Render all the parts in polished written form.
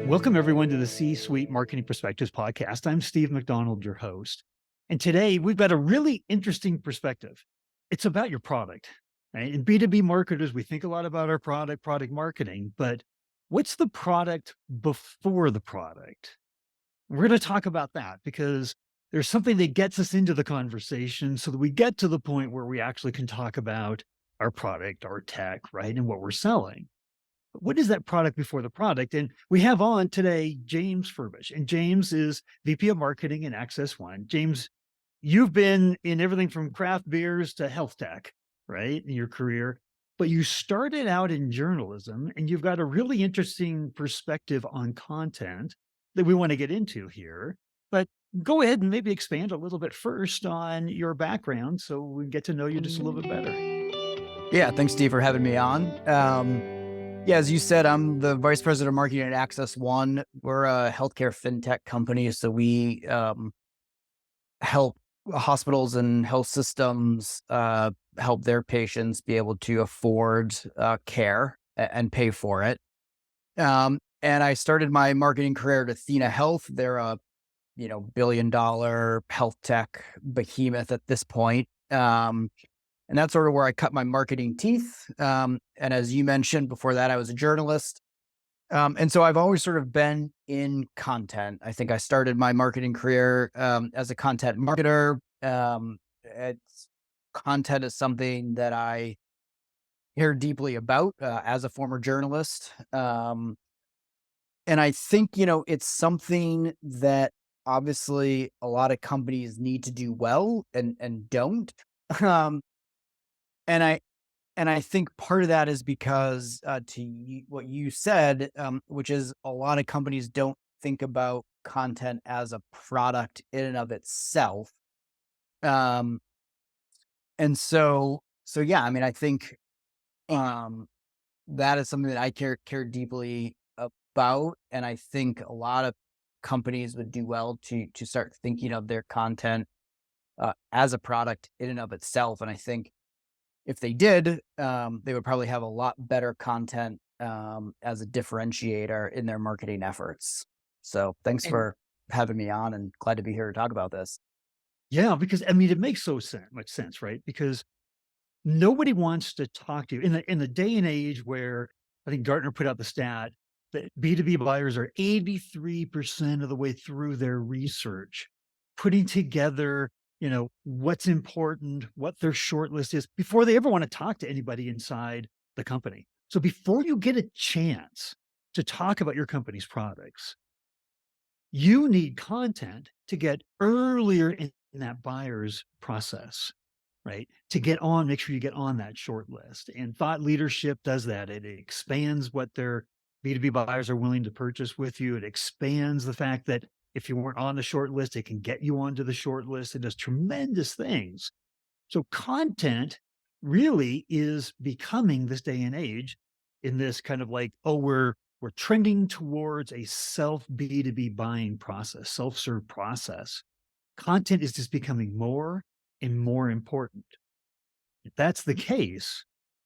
Welcome, everyone, to the C-Suite Marketing Perspectives podcast. I'm Steve McDonald, your host. And today we've got a really interesting perspective. It's about your product. Right? In B2B marketers, we think a lot about our product marketing, but what's the product before the product? We're going to talk about that because there's something that gets us into the conversation so that we get to the point where we actually can talk about our product, our tech, right? And what we're selling. What is that product before the product? And we have on today James Furbush, and James is VP of Marketing and Access One. James, you've been in everything from craft beers to health tech, right, in your career, but you started out in journalism, and you've got a really interesting perspective on content that we want to get into here. But go ahead and maybe expand a little bit first on your background so we get to know you just a little bit better. Yeah, thanks, Steve, for having me on. Yeah, as you said, I'm the Vice President of Marketing at Access One. We're a healthcare fintech company, so we help hospitals and health systems help their patients be able to afford care and pay for it. And I started my marketing career at Athena Health. They're a billion-dollar health tech behemoth at this point. And that's sort of where I cut my marketing teeth. And as you mentioned before that, I was a journalist. And so I've always sort of been in content. I think I started my marketing career as a content marketer. Content is something that I care deeply about as a former journalist. And I think, it's something that obviously a lot of companies need to do well and don't. And I think part of that is because what you said, which is a lot of companies don't think about content as a product in and of itself. And so yeah, I mean, I think that is something that I care deeply about, and I think a lot of companies would do well to start thinking of their content as a product in and of itself. And I think if they did, they would probably have a lot better content as a differentiator in their marketing efforts. So thanks for having me on, and glad to be here to talk about this. Yeah, because I mean, it makes much sense, right? Because nobody wants to talk to you in the day and age where I think Gartner put out the stat that B2B buyers are 83% of the way through their research, putting together, what's important, what their shortlist is before they ever want to talk to anybody inside the company. So before you get a chance to talk about your company's products, you need content to get earlier in that buyer's process, right? Make sure you get on that short list. And thought leadership does that. It expands what their B2B buyers are willing to purchase with you. It expands the fact that if you weren't on the short list, it can get you onto the short list. It does tremendous things. So content really is becoming this day and age in this kind of like, we're trending towards a self B2B buying process, self-serve process. Content is just becoming more and more important. If that's the case,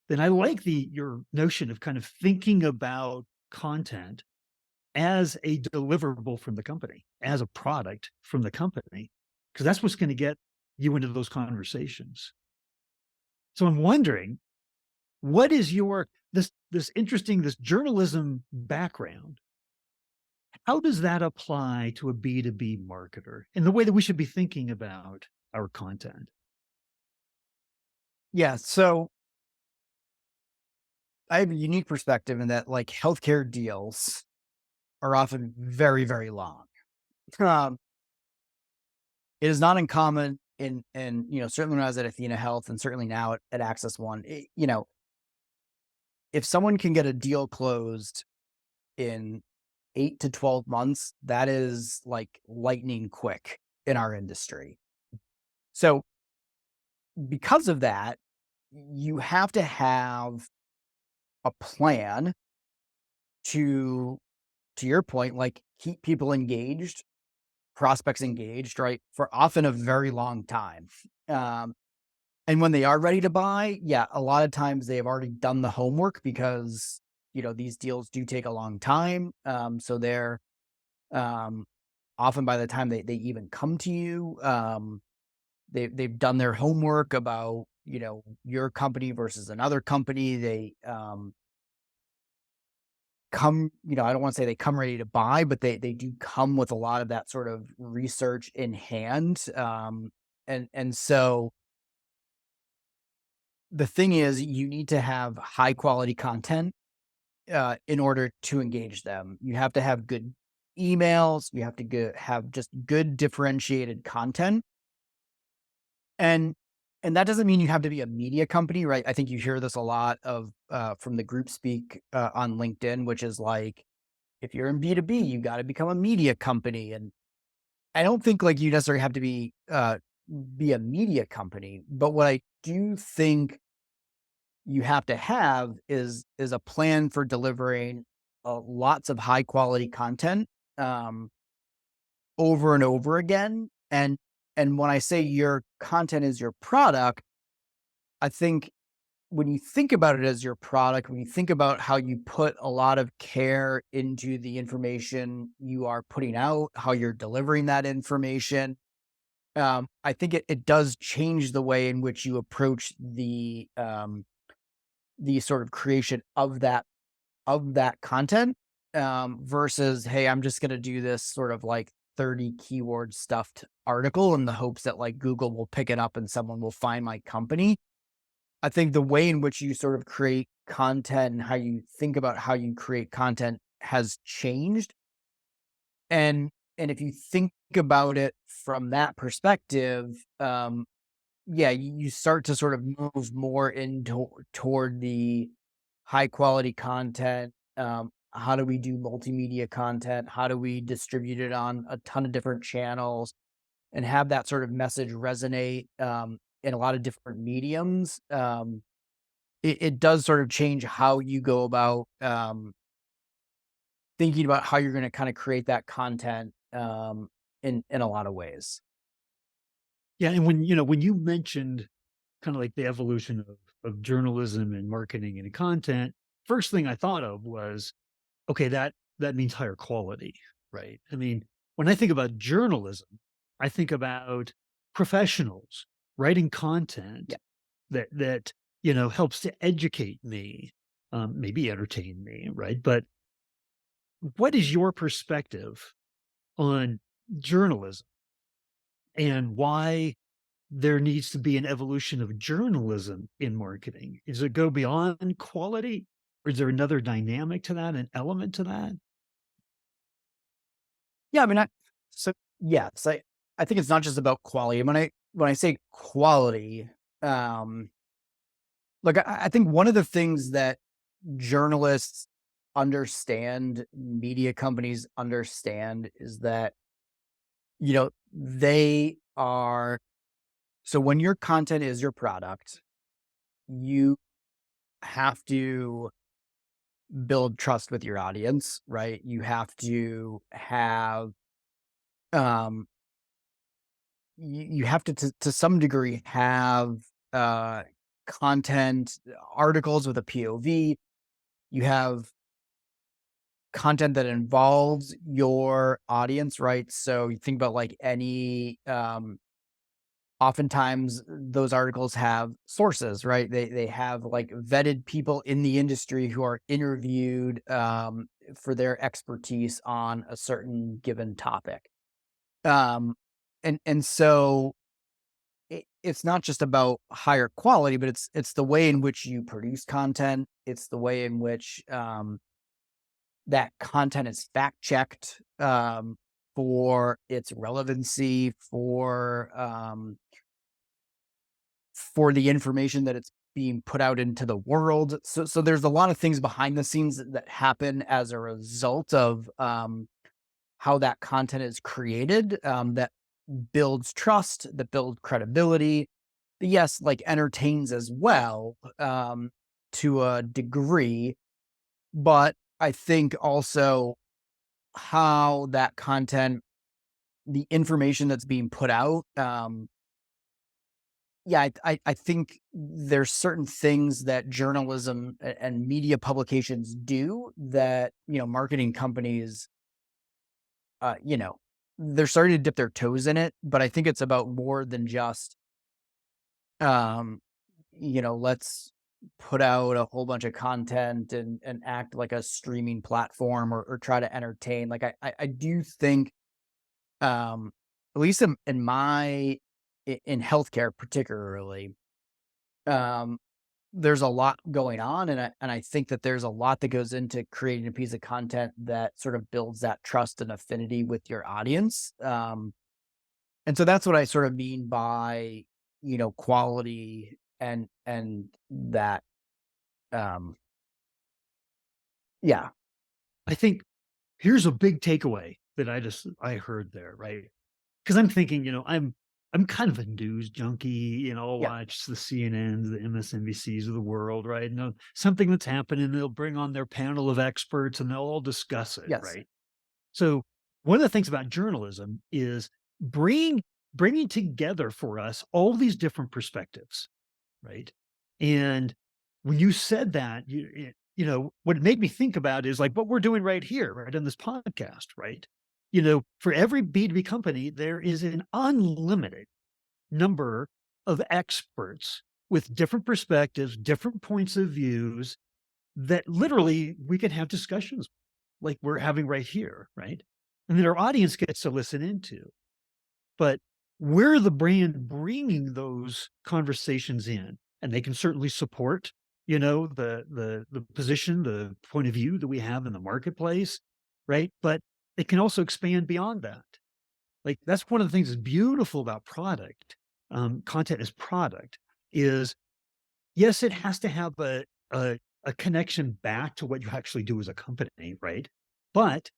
then I like your notion of kind of thinking about content as a deliverable from the company, as a product from the company, because that's what's going to get you into those conversations. So I'm wondering, what is this journalism background? How does that apply to a B2B marketer in the way that we should be thinking about our content? Yeah, so I have a unique perspective in that, like, healthcare deals are often very, very long. Um, it is not uncommon certainly when I was at Athena Health and certainly now at Access One, if someone can get a deal closed in 8 to 12 months, that is like lightning quick in our industry. So because of that, you have to have a plan to your point, like, keep people engaged, prospects engaged, right, for often a very long time. And when they are ready to buy, yeah, a lot of times they have already done the homework because these deals do take a long time. So they're um, often by the time they even come to you, they've done their homework about, your company versus another company. They come, I don't want to say they come ready to buy, but they do come with a lot of that sort of research in hand. And so the thing is, you need to have high quality content in order to engage them. You have to have good emails. You have to have just good differentiated content, and that doesn't mean you have to be a media company, right? I think you hear this a lot of from the group speak on LinkedIn, which is like, if you're in B2B, you got to become a media company. And I don't think like you necessarily have to be a media company, but what I do think you have to have is a plan for delivering lots of high quality content um, over and over again. And when I say your content is your product, I think when you think about it as your product, when you think about how you put a lot of care into the information you are putting out, how you're delivering that information, I think it does change the way in which you approach the sort of creation of that content, versus, hey, I'm just going to do this sort of like 30 keyword stuffed article in the hopes that like Google will pick it up and someone will find my company. I think the way in which you sort of create content and how you think about how you create content has changed. And if you think about it from that perspective, yeah, you start to sort of move more into toward the high quality content. How do we do multimedia content? How do we distribute it on a ton of different channels and have that sort of message resonate in a lot of different mediums? It does sort of change how you go about thinking about how you're going to kind of create that content in a lot of ways. Yeah, and when you mentioned kind of like the evolution of journalism and marketing and content, first thing I thought of was, okay, that means higher quality, right? I mean, when I think about journalism, I think about professionals writing Yeah. content that helps to educate me, maybe entertain me, right? But what is your perspective on journalism and why there needs to be an evolution of journalism in marketing? Does it go beyond quality? Or is there another dynamic to that, an element to that? Yeah, I mean, so yes, I think it's not just about quality. When I say quality, um, like I think one of the things that journalists understand, media companies understand, is that they are, so when your content is your product, you have to build trust with your audience, right? You have to have um you have to some degree have uh content articles with a POV. You have content that involves your audience, right? So you think about like any oftentimes those articles have sources, right? They have like vetted people in the industry who are interviewed for their expertise on a certain given topic. Um and so it's not just about higher quality, but it's the way in which you produce content. It's the way in which that content is fact checked for its relevancy, for the information that it's being put out into the world. So there's a lot of things behind the scenes that happen as a result of how that content is created, that builds trust, that builds credibility. But yes, like entertains as well, to a degree. But I think also how that content, the information that's being put out, Yeah, I think there's certain things that journalism and media publications do that, marketing companies, you know, they're starting to dip their toes in it, but I think it's about more than just, um, let's put out a whole bunch of content and act like a streaming platform or try to entertain. Like I do think, um, at least in healthcare particularly, um, there's a lot going on, and I think that there's a lot that goes into creating a piece of content that sort of builds that trust and affinity with your audience. And so that's what I sort of mean by, quality and that, um, yeah, I think here's a big takeaway that I heard there, right? Because I'm thinking, I'm kind of a news junkie, I'll yeah, watch the CNNs, the MSNBCs of the world, right? Something that's happening, they'll bring on their panel of experts and they'll all discuss it, yes, right? So one of the things about journalism is bring bringing together for us all these different perspectives, right? And when you said that, what it made me think about is like what we're doing right here, right in this podcast, right? For every B2B company, there is an unlimited number of experts with different perspectives, different points of views that literally we can have discussions like we're having right here, right? And that our audience gets to listen into. But we're the brand bringing those conversations in, and they can certainly support, the position, the point of view that we have in the marketplace, right? But it can also expand beyond that. Like that's one of the things that's beautiful about product. Content as product is yes, it has to have a connection back to what you actually do as a company, right? But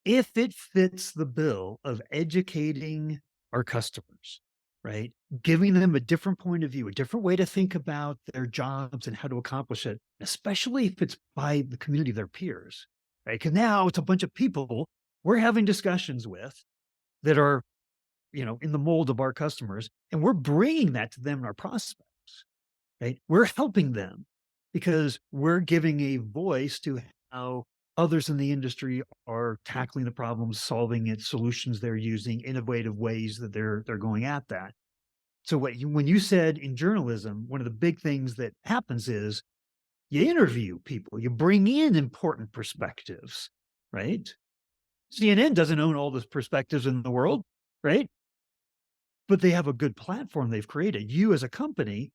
if it fits the bill of educating our customers, right? Giving them a different point of view, a different way to think about their jobs and how to accomplish it, especially if it's by the community of their peers, right? Because now it's a bunch of people we're having discussions with that are, in the mold of our customers, and we're bringing that to them and our prospects, right? We're helping them because we're giving a voice to how others in the industry are tackling the problems, solving it, solutions they're using, innovative ways that they're going at that. So when you said in journalism, one of the big things that happens is you interview people, you bring in important perspectives, right? CNN doesn't own all the perspectives in the world, right? But they have a good platform they've created. You as a company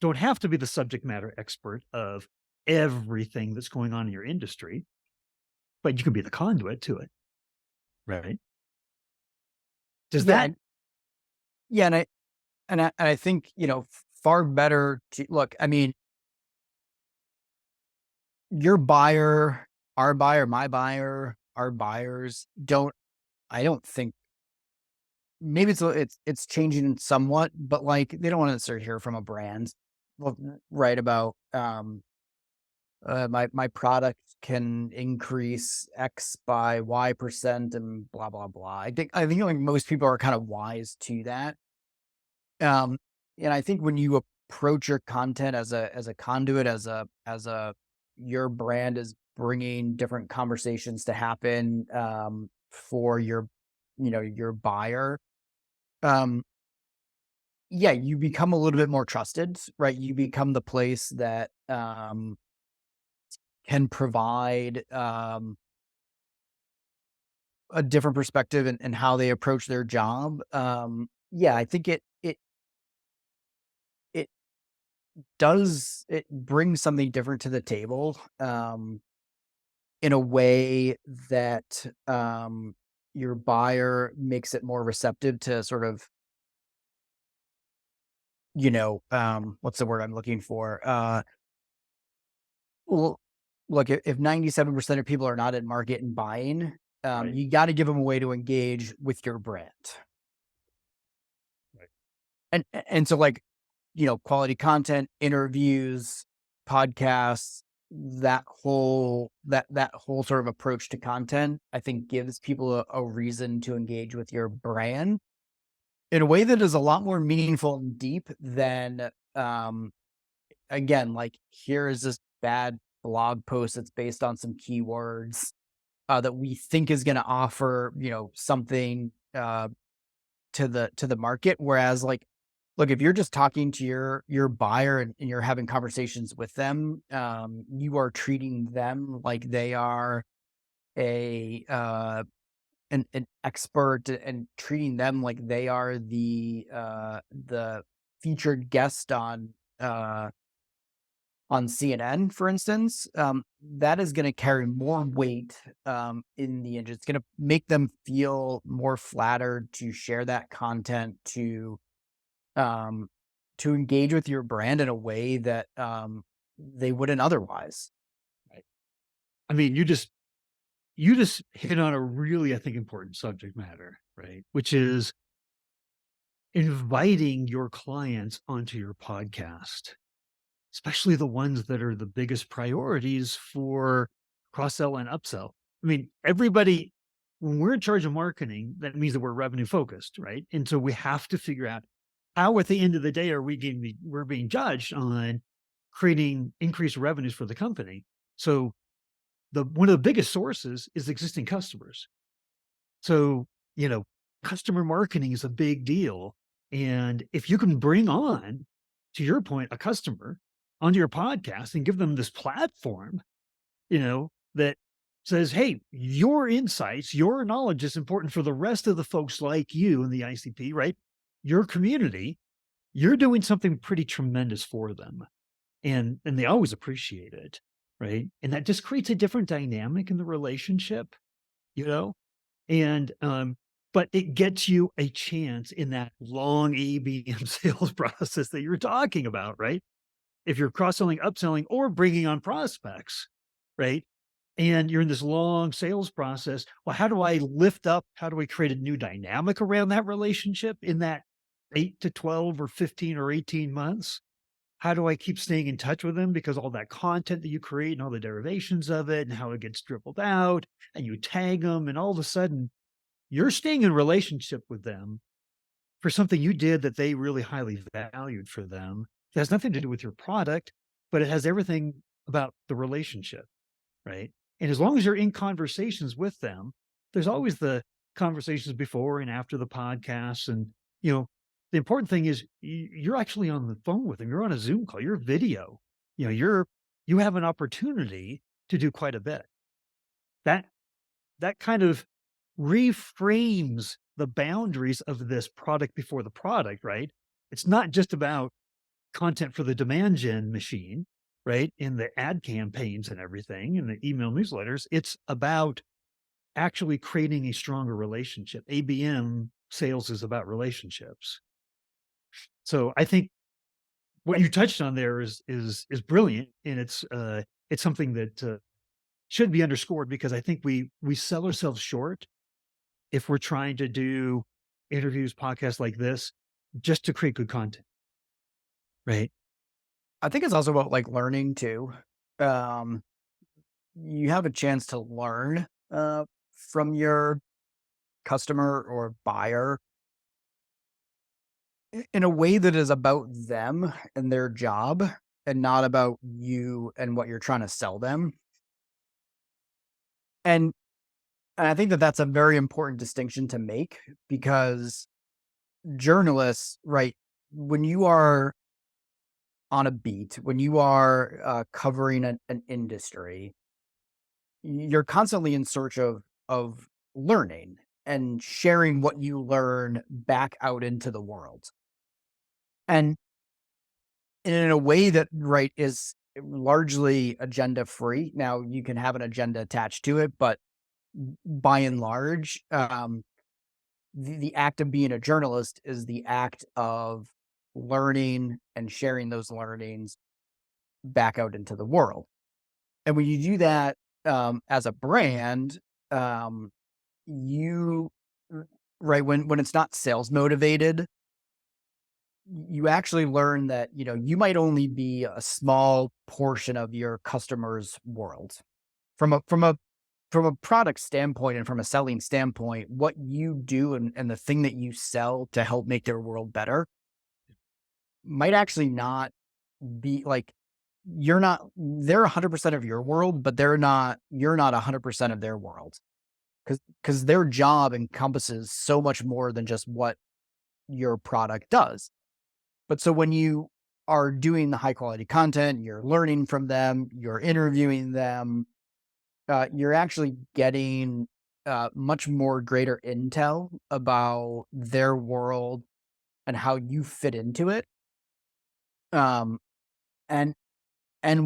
don't have to be the subject matter expert of everything that's going on in your industry, but you can be the conduit to it, right? Does yeah, that and yeah, and I think, far better to look. I mean, your buyer, our buyer, my buyer, our buyers don't. I don't think maybe it's changing somewhat, but like they don't want to necessarily hear from a brand, well, right? About my product can increase X by Y% and blah blah blah. I think like most people are kind of wise to that. Um, and I think when you approach your content as a conduit, as a your brand is bringing different conversations to happen for your buyer. Um, yeah, you become a little bit more trusted, right? You become the place that can provide a different perspective and how they approach their job. Yeah, I think it it brings something different to the table, in a way that, your buyer makes it more receptive to sort of, what's the word I'm looking for? Well, look, if 97% of people are not in market and buying, right, you gotta give them a way to engage with your brand. right. And so, like, quality content, interviews, podcasts, that whole sort of approach to content, I think gives people a reason to engage with your brand. in a way that is a lot more meaningful and deep than, again, like, here is this bad blog post that's based on some keywords, that we think is gonna offer, something, to the market. Whereas, like, look, if you're just talking to your buyer and you're having conversations with them, you are treating them like they are a, an expert, and treating them like they are the featured guest on CNN, for instance. That is going to carry more weight, in the industry. It's going to make them feel more flattered to share that content, um, to engage with your brand in a way that, they wouldn't otherwise. Right. I mean, you just hit on a really, I think, important subject matter, right? Which is inviting your clients onto your podcast, especially the ones that are the biggest priorities for cross sell and upsell. I mean, everybody, when we're in charge of marketing, that means that we're revenue focused, right? And so we have to figure out how, at the end of the day, are we getting, we're being judged on creating increased revenues for the company. So the one of the biggest sources is existing customers. So, you know, customer marketing is a big deal. And if you can bring on, to your point, a customer onto your podcast and give them this platform, that says, hey, your insights, your knowledge is important for the rest of the folks like you in the ICP, right? Your community, you're doing something pretty tremendous for them. And they always appreciate it. Right. And that just creates a different dynamic in the relationship, you know? And, but it gets you a chance in that long ABM sales process that you're talking about, right? If you're cross-selling, upselling, or bringing on prospects, right? And you're in this long sales process. Well, how do I lift up? How do I create a new dynamic around that relationship in that 8 to 12 or 15 or 18 months? How do I keep staying in touch with them? Because all that content that you create and all the derivations of it and how it gets dribbled out and you tag them, and all of a sudden you're staying in relationship with them for something you did that they really highly valued for them. It has nothing to do with your product, but it has everything about the relationship, right? And as long as you're in conversations with them, there's always the conversations before and after the podcasts. And, you know, the important thing is you're actually on the phone with them. You're on a Zoom call, you're video, you have an opportunity to do quite a bit. That that kind of reframes the boundaries of this product before the product, right? It's not just about content for the demand gen machine, right? In the ad campaigns and everything and the email newsletters. It's about actually creating a stronger relationship. ABM sales is about relationships. So I think what you touched on there is brilliant, and it's something that should be underscored, because I think we sell ourselves short if we're trying to do interviews, podcasts like this, just to create good content, right? I think it's also about, like, learning too. Um, you have a chance to learn, from your customer or buyer in a way that is about them and their job, and not about you and what you're trying to sell them. And I think that that's a very important distinction to make, because journalists, right, when you are on a beat, when you are, covering an industry, you're constantly in search of learning and sharing what you learn back out into the world. And in a way that, right, is largely agenda free. Now, you can have an agenda attached to it, but by and large, the act of being a journalist is the act of learning and sharing those learnings back out into the world. And when you do that, as a brand, um, you right, when it's not sales motivated, you actually learn that, you might only be a small portion of your customer's world from a from a product standpoint and from a selling standpoint, what you do and the thing that you sell to help make their world better might actually not be like they're 100% of your world, but you're not 100% of their world. Because their job encompasses so much more than just what your product does. But so when you are doing the high quality content, you're learning from them, you're interviewing them, you're actually getting much more greater intel about their world and how you fit into it, um, and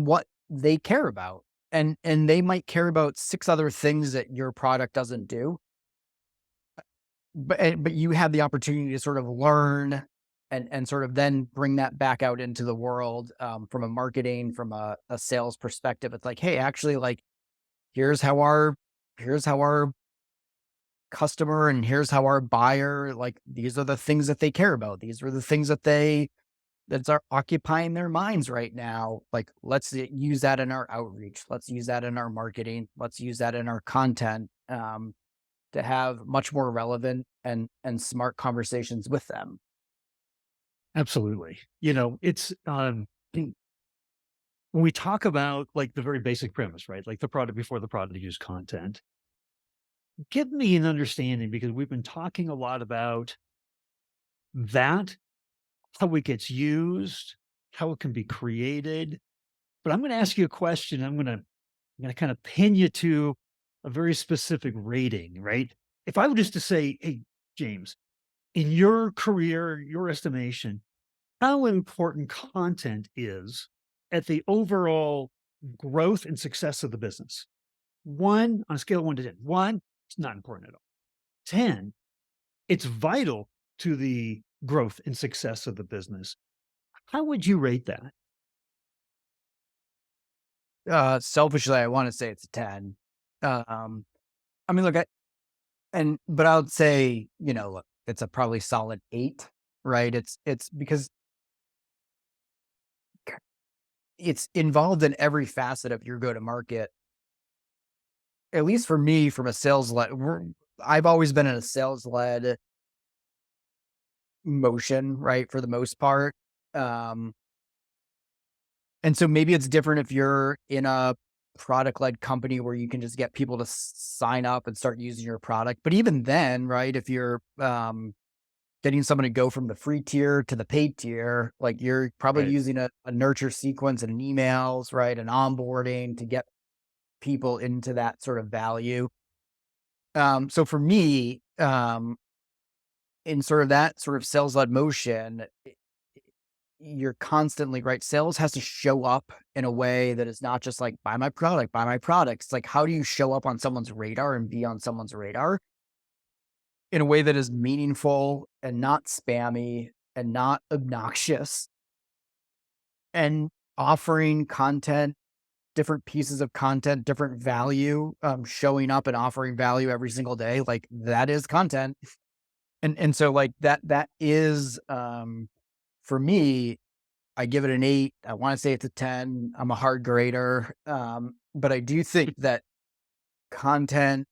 what they care about. And they might care about six other things that your product doesn't do, but you have the opportunity to sort of learn and sort of then bring that back out into the world, from a marketing, from a sales perspective. It's like, hey, actually, like here's how our here's how our customer and here's how our buyer, like these are the things that they care about. These are the things that's are occupying their minds right now. Like let's use that in our outreach. Let's use that in our marketing. Let's use that in our content. To have much more relevant and smart conversations with them. Absolutely. It's when we talk about like the very basic premise, right? Like the product before the product use content. Give me an understanding because we've been talking a lot about that, how it gets used, how it can be created. But I'm going to ask you a question. I'm going to kind of pin you to a very specific rating, right? If I were just to say, hey, James, in your career, your estimation, how important content is at the overall growth and success of the business. One, on a scale of 1 to 10. 1, it's not important at all. 10, it's vital to the growth and success of the business. How would you rate that? Selfishly, I want to say it's a 10. Um, I mean, look, but I would say, look, it's a probably solid 8, right? It's because it's involved in every facet of your go to market. At least for me, from a sales led, I've always been in a sales led motion, right? For the most part. Um, And so maybe it's different if you're in a product led company where you can just get people to sign up and start using your product. But even then, right, if you're getting someone to go from the free tier to the paid tier, like you're probably Right. using a nurture sequence and emails, right, and onboarding to get people into that sort of value. So for me, in sort of that sort of sales led motion, you're constantly right. Sales has to show up in a way that is not just like buy my products. Like, how do you show up on someone's radar and be on someone's radar in a way that is meaningful and not spammy and not obnoxious and offering content, different pieces of content, different value, showing up and offering value every single day. Like that is content. And so like that is, for me, I give it an 8. I wanna say it's a 10. I'm a hard grader, but I do think that content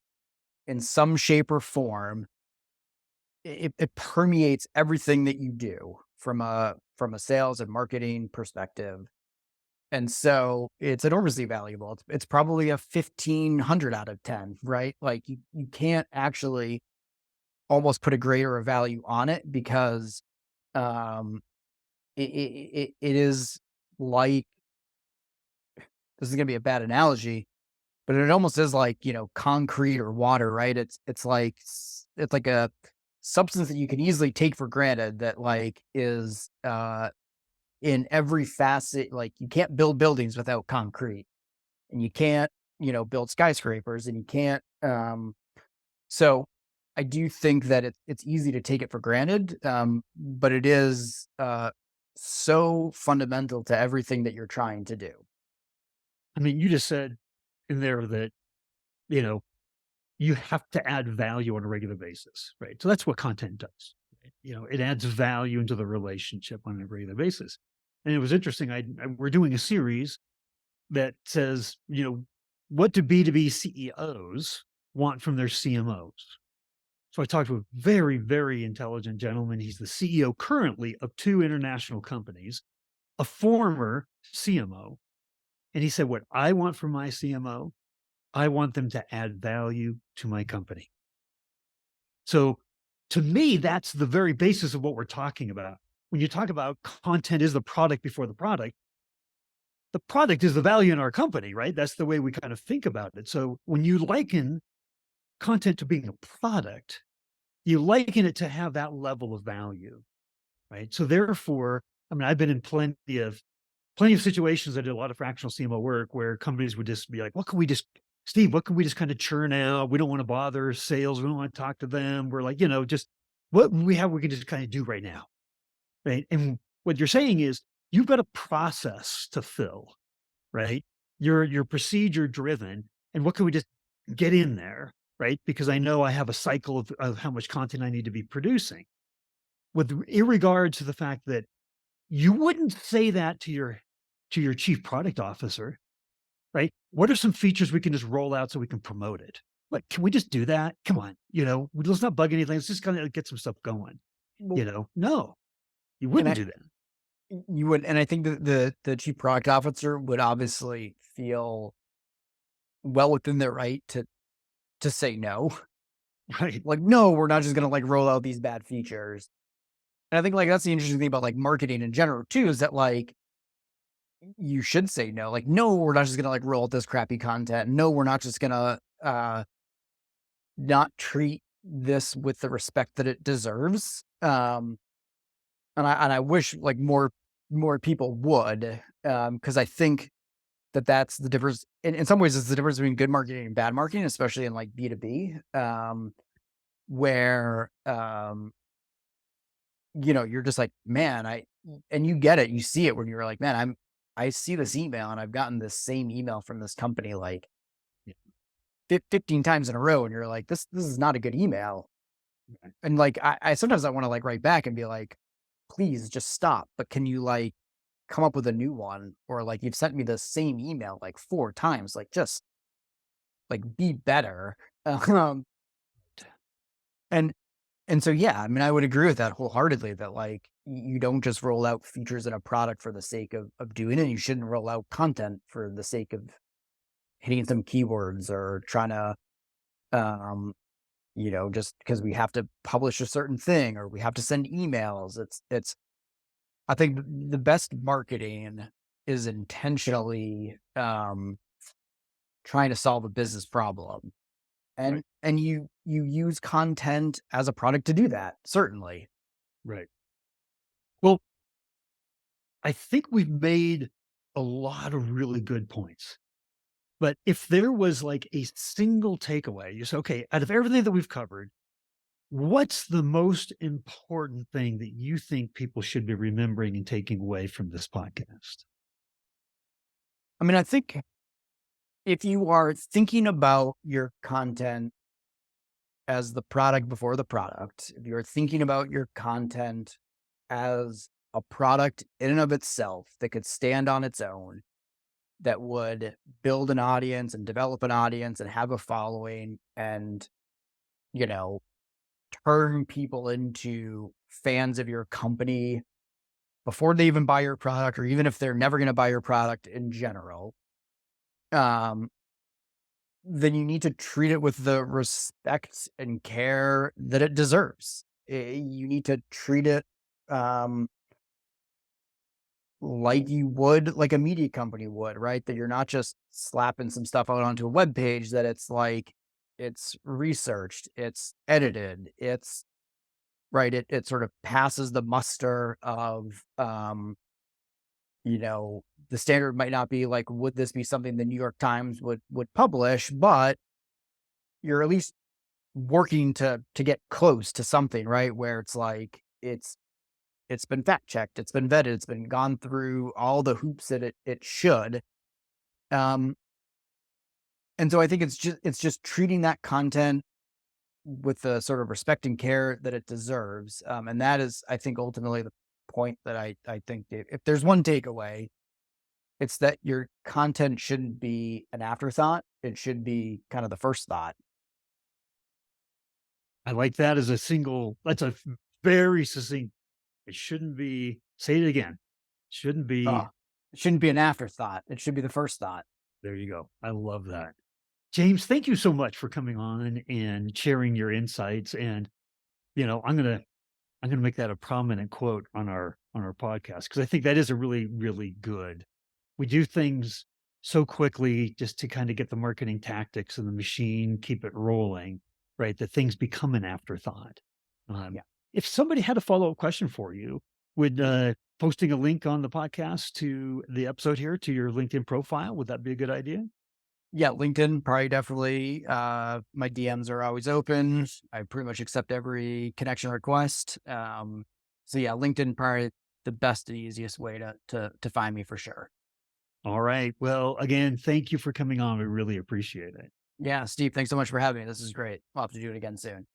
in some shape or form, it permeates everything that you do from a sales and marketing perspective, and so it's enormously valuable. It's probably a 1,500 out of 10, right? Like, you can't actually almost put a grade or a value on it because, um, it is like this is gonna be a bad analogy, but it almost is like, concrete or water, right? It's like a substance that you can easily take for granted that like is in every facet. Like you can't build buildings without concrete, and you can't, build skyscrapers, and you can't so I do think that it's easy to take it for granted, but it is so fundamental to everything that you're trying to do. I mean, you just said in there that, you know, you have to add value on a regular basis, right? So that's what content does. Right? It adds value into the relationship on a regular basis. And it was interesting. We're doing a series that says, what do B2B CEOs want from their CMOs? So I talked to a very, very intelligent gentleman. He's the CEO currently of two international companies, a former CMO. And he said, what I want from my CMO, I want them to add value to my company. So to me, that's the very basis of what we're talking about. When you talk about content is the product before the product is the value in our company, right? That's the way we kind of think about it. So when you liken content to being a product, you liken it to have that level of value, right? So therefore, I mean, I've been in plenty of situations. I did a lot of fractional CMO work where companies would just be like, what can we just, Steve, what can we just kind of churn out? We don't want to bother sales. We don't want to talk to them. We're like, just what we have, we can just kind of do right now. Right. And what you're saying is you've got a process to fill, right? You're procedure driven. And what can we just get in there? Right. Because I know I have a cycle of how much content I need to be producing with in regard to the fact that you wouldn't say that to your chief product officer, right? What are some features we can just roll out so we can promote it? Like, can we just do that? Come on, let's not bug anything. Let's just kind of get some stuff going. Well, No, you and wouldn't do that. you would, and I think that the chief product officer would obviously feel well within their right to say no. Right. Like, no, we're not just gonna like roll out these bad features. And I think like that's the interesting thing about like marketing in general too, is that like you should say no. Like, no, we're not just gonna like roll out this crappy content. No, we're not just gonna not treat this with the respect that it deserves. And I wish like more people would, because I think that that's the difference. In some ways, it's the difference between good marketing and bad marketing, especially in like B2B, where you're just like, man, and you get it, you see it when you're like, man, I see this email and I've gotten this same email from this company like 15 times in a row, and you're like, this is not a good email. Right. And like I sometimes I want to like write back and be like, please just stop. But can you like come up with a new one? Or like you've sent me the same email like 4 times. Like just like be better. Um and and so yeah, I mean I would agree with that wholeheartedly that like you don't just roll out features in a product for the sake of doing it. You shouldn't roll out content for the sake of hitting some keywords or trying to um just because we have to publish a certain thing or we have to send emails. It's I think the best marketing is intentionally trying to solve a business problem. Right. And you use content as a product to do that, certainly. Right. Well, I think we've made a lot of really good points. But if there was like a single takeaway, you say, okay, out of everything that we've covered, what's the most important thing that you think people should be remembering and taking away from this podcast? I mean, I think if you are thinking about your content as the product before the product, if you're thinking about your content as a product in and of itself that could stand on its own, that would build an audience and develop an audience and have a following and, you know, turn people into fans of your company before they even buy your product, or even if they're never going to buy your product in general, um, then you need to treat it with the respect and care that it deserves. You need to treat it um, like you would, like a media company would, right? That you're not just slapping some stuff out onto a web page, that it's like it's researched, it's edited, it's right. It sort of passes the muster of the standard might not be like, would this be something the New York Times would publish, but you're at least working to get close to something, right? Where it's like it's been fact checked, it's been vetted, it's been gone through all the hoops that it should. Um, and so I think it's just treating that content with the sort of respect and care that it deserves. And that is, I think, ultimately the point that I think if there's one takeaway, It's that your content shouldn't be an afterthought. It should be kind of the first thought. I like that as a single that's a very succinct it shouldn't be say it again. Shouldn't be Oh, it shouldn't be an afterthought. It should be the first thought. there you go. I love that. James, thank you so much for coming on and sharing your insights. And, I'm gonna make that a prominent quote on our podcast because I think that is a really, really good. We do things so quickly just to kind of get the marketing tactics and the machine keep it rolling, right? That things become an afterthought. Um, Yeah. if somebody had a follow-up question for you, would posting a link on the podcast to the episode here to your LinkedIn profile, would that be a good idea? Yeah, LinkedIn, probably definitely. My DMs are always open. I pretty much accept every connection request. So yeah, LinkedIn probably the best and easiest way to find me for sure. All right. Well, again, thank you for coming on. We really appreciate it. Yeah, Steve, thanks so much for having me. This is great. I'll have to do it again soon.